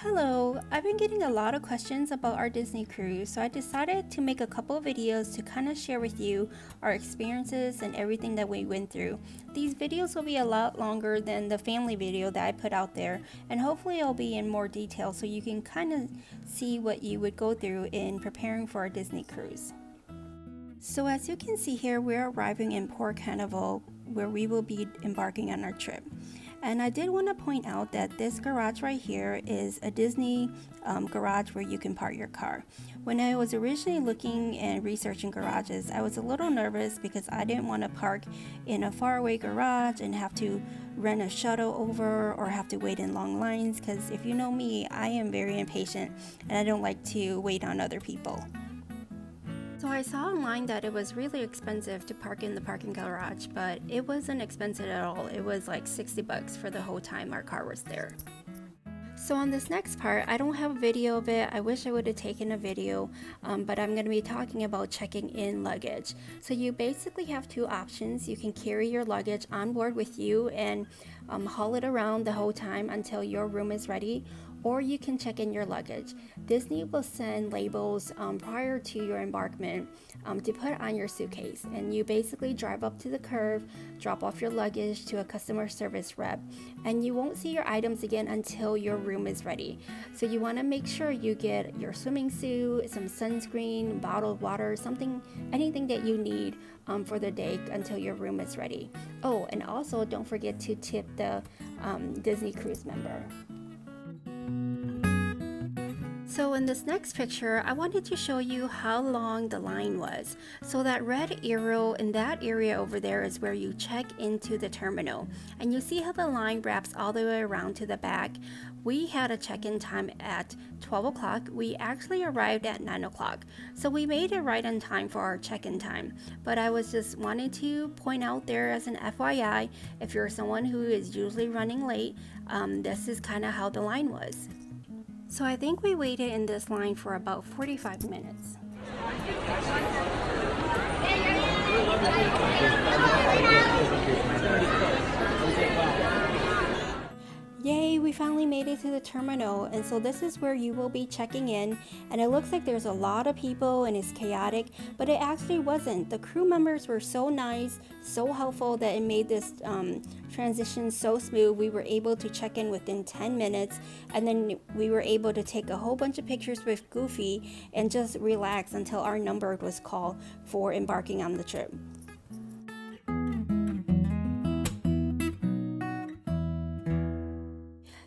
Hello, I've been getting a lot of questions about our Disney cruise, so I decided to make a couple of videos to kind of share with you our experiences and everything that we went through. These videos will be a lot longer than the family video that I put out there, and hopefully it'll be in more detail so you can kind of see what you would go through in preparing for a Disney cruise. So as you can see here, we're arriving in Port Canaveral where we will be embarking on our trip. And I did want to point out that this garage right here is a Disney garage where you can park your car. When I was originally looking and researching garages, I was a little nervous because I didn't want to park in a faraway garage and have to rent a shuttle over or have to wait in long lines, because if you know me, I am very impatient and I don't like to wait on other people. So I saw online that it was really expensive to park in the parking garage, but it wasn't expensive at all. It was like $60 for the whole time our car was there. So on this next part, I don't have a video of it. I wish I would have taken a video, but I'm going to be talking about checking in luggage. So you basically have two options. You can carry your luggage on board with you and haul it around the whole time until your room is ready, or you can check in your luggage. Disney will send labels prior to your embarkment to put on your suitcase, and you basically drive up to the curb, drop off your luggage to a customer service rep, and you won't see your items again until your room is ready. So you want to make sure you get your swimming suit, some sunscreen, bottled water, anything that you need for the day until your room is ready. Oh, and also don't forget to tip the Disney cruise member. So in this next picture, I wanted to show you how long the line was. So that red arrow in that area over there is where you check into the terminal. And you see how the line wraps all the way around to the back. We had a check-in time at 12 o'clock. We actually arrived at 9 o'clock. So we made it right on time for our check-in time. But I was just wanting to point out there as an FYI, if you're someone who is usually running late, this is kind of how the line was. So I think we waited in this line for about 45 minutes. Yay, we finally made it to the terminal, and so this is where you will be checking in, and it looks like there's a lot of people and it's chaotic, but it actually wasn't. The crew members were so nice, so helpful that it made this transition so smooth. We were able to check in within 10 minutes, and then we were able to take a whole bunch of pictures with Goofy and just relax until our number was called for embarking on the trip.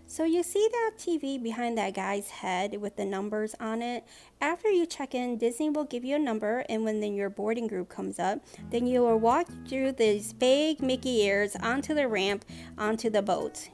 So you see that TV behind that guy's head with the numbers on it? After you check in, Disney will give you a number, and when then your boarding group comes up, then you will walk through these big Mickey ears onto the ramp, onto the boat.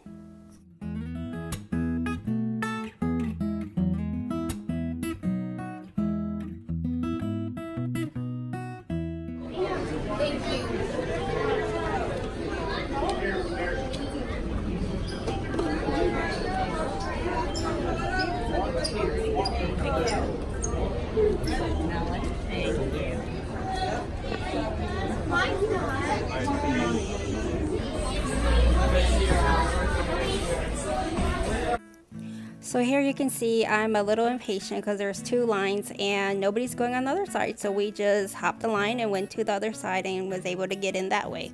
So here you can see I'm a little impatient because there's two lines and nobody's going on the other side. So we just hopped the line and went to the other side and was able to get in that way.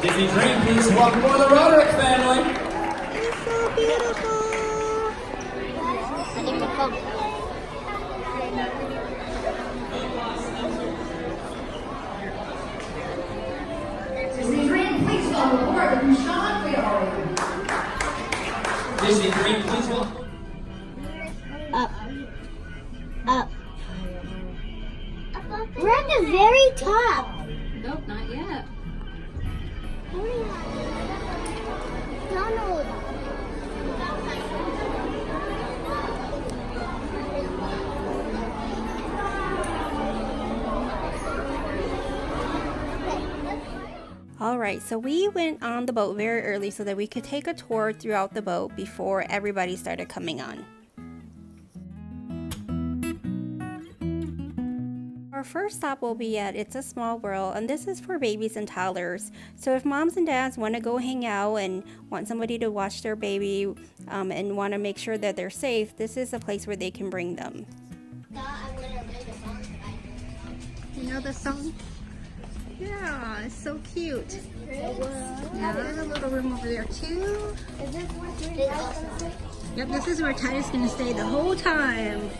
Disney Dream, please welcome aboard the Roderick family. It's so beautiful. Disney Dream, please welcome aboard the Sean family. Disney Dream, please welcome. Up. We're at the very top. Nope, not yet. Donald. All Alright, so we went on the boat very early so that we could take a tour throughout the boat before everybody started coming on. Our first stop will be at It's a Small World, and this is for babies and toddlers. So if moms and dads want to go hang out and want somebody to watch their baby and want to make sure that they're safe, this is a place where they can bring them. You know the song? Yeah, it's so cute. Yeah, there's a little room over there too. Yep, this is where Titus is going to stay the whole time.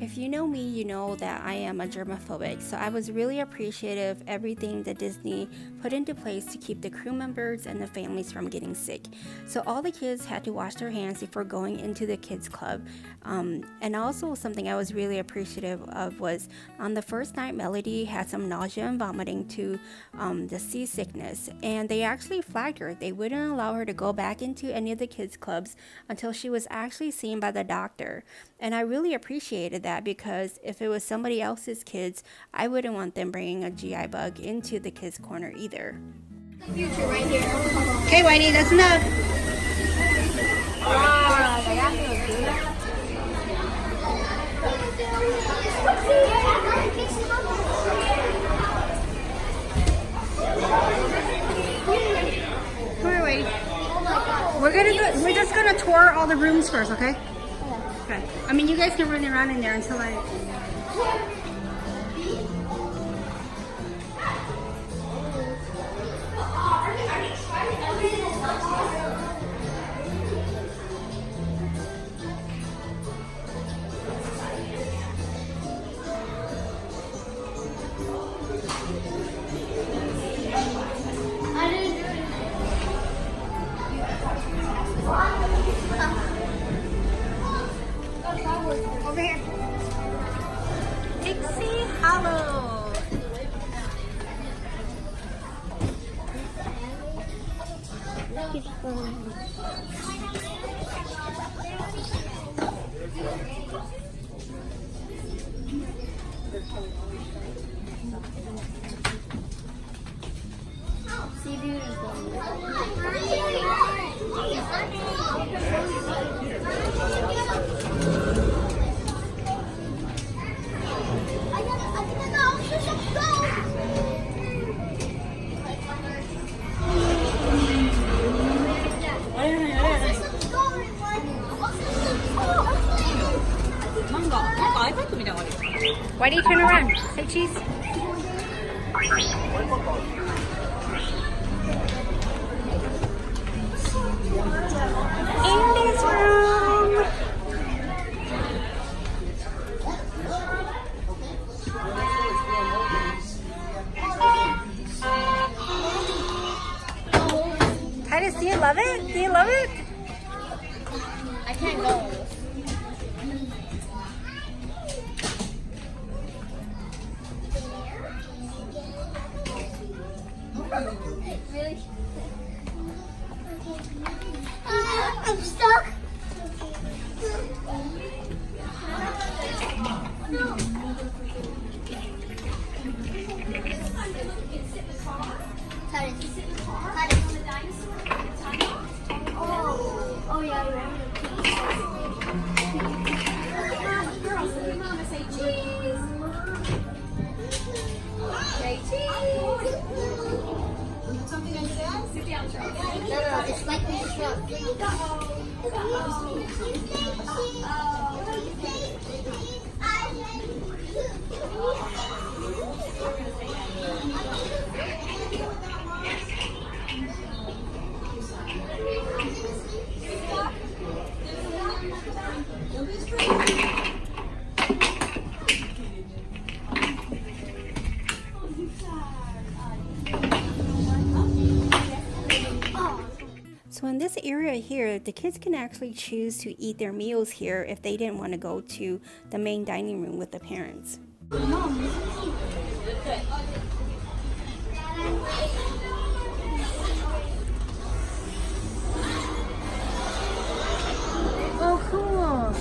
If you know me, you know that I am a germaphobic, so I was really appreciative of everything that Disney put into place to keep the crew members and the families from getting sick. So all the kids had to wash their hands before going into the kids club. And also something I was really appreciative of was on the first night, Melody had some nausea and vomiting to the seasickness, and they actually flagged her. They wouldn't allow her to go back into any of the kids clubs until she was actually seen by the doctor. And I really appreciated that, because if it was somebody else's kids, I wouldn't want them bringing a GI bug into the kids corner either. Future right here. Okay, Whitey, that's enough. Wow, they got me good. Come here, Whitey. We're just gonna tour all the rooms first, okay? Okay. I mean, you guys can run around in there until I... Over here. Dixie Hollow. Why do you turn around? Say cheese. In this room. Titus, do you love it? Do you love it? I can't go. Really? I'm stuck. No. Oh yeah, you're right. Mama, say cheese. Say cheese. Something under there? Sit down, Charles. No, it's like this truck. So in this area here, the kids can actually choose to eat their meals here if they didn't want to go to the main dining room with the parents. Oh, cool.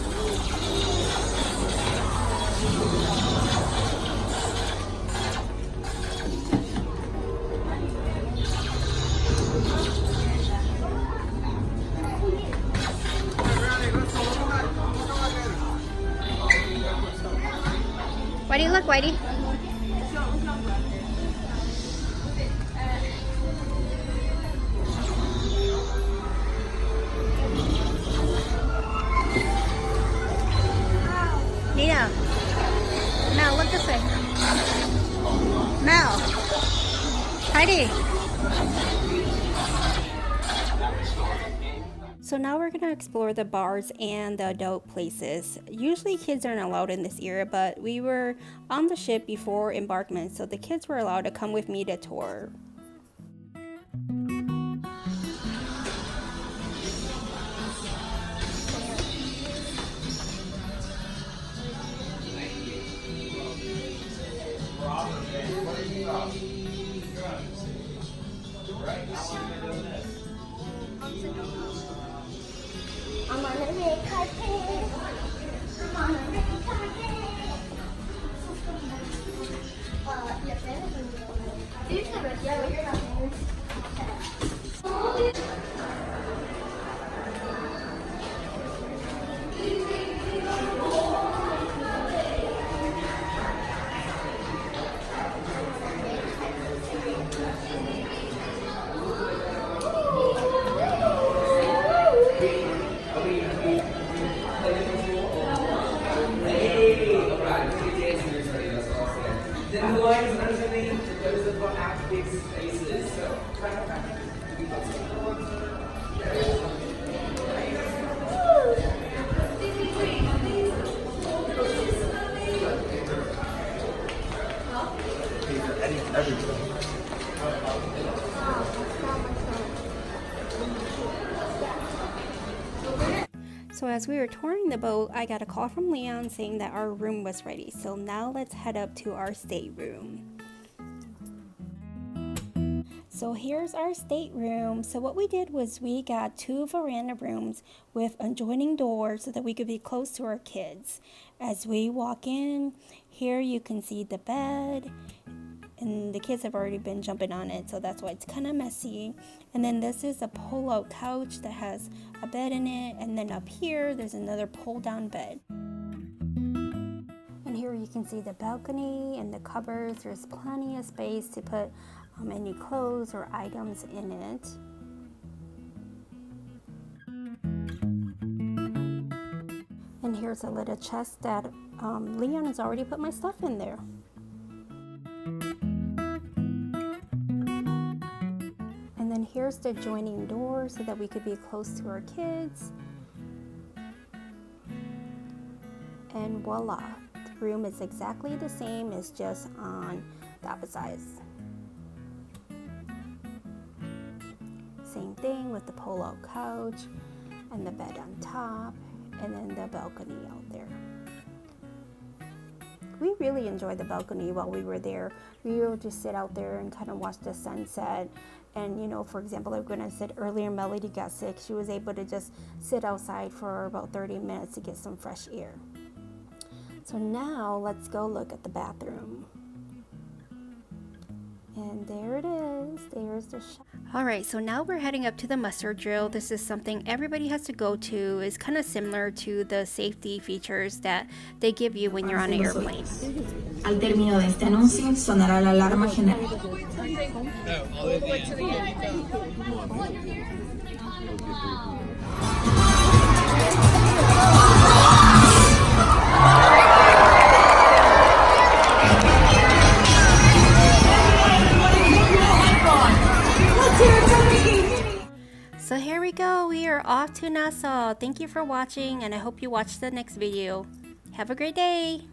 Whitey, look, Whitey. Nina. Mel, look this way. Mel. Heidi. So now we're going to explore the bars and the adult places. Usually kids aren't allowed in this area, but we were on the ship before embarkment, so the kids were allowed to come with me to tour. I'm on a red carpet. I'm on a red carpet. Yes, you're not Then the line is underneath those of our active spaces. So So as we were touring the boat, I got a call from Leon saying that our room was ready. So now let's head up to our stateroom. So here's our stateroom. So what we did was we got 2 veranda rooms with adjoining doors so that we could be close to our kids. As we walk in, here you can see the bed. And the kids have already been jumping on it, so that's why it's kind of messy. And then this is a pull-out couch that has a bed in it, and then up here there's another pull-down bed. And here you can see the balcony and the cupboards. There's plenty of space to put any clothes or items in it. And here's a little chest that Leon has already put my stuff in there. And then here's the joining door so that we could be close to our kids. And voila, the room is exactly the same, it's just on the opposite sides. Same thing with the pull-out couch and the bed on top, and then the balcony out there. We really enjoyed the balcony while we were there. We would just sit out there and kind of watch the sunset. And, you know, for example, like when I said earlier, Melody got sick, she was able to just sit outside for about 30 minutes to get some fresh air. So now let's go look at the bathroom. And there it is. There's the shower. All right, so now we're heading up to the muster drill. This is something everybody has to go to. It's kind of similar to the safety features that they give you when you're on an airplane. Al término de este anuncio sonará la alarma general. So here we go, we are off to Nassau. Thank you for watching, and I hope you watch the next video. Have a great day.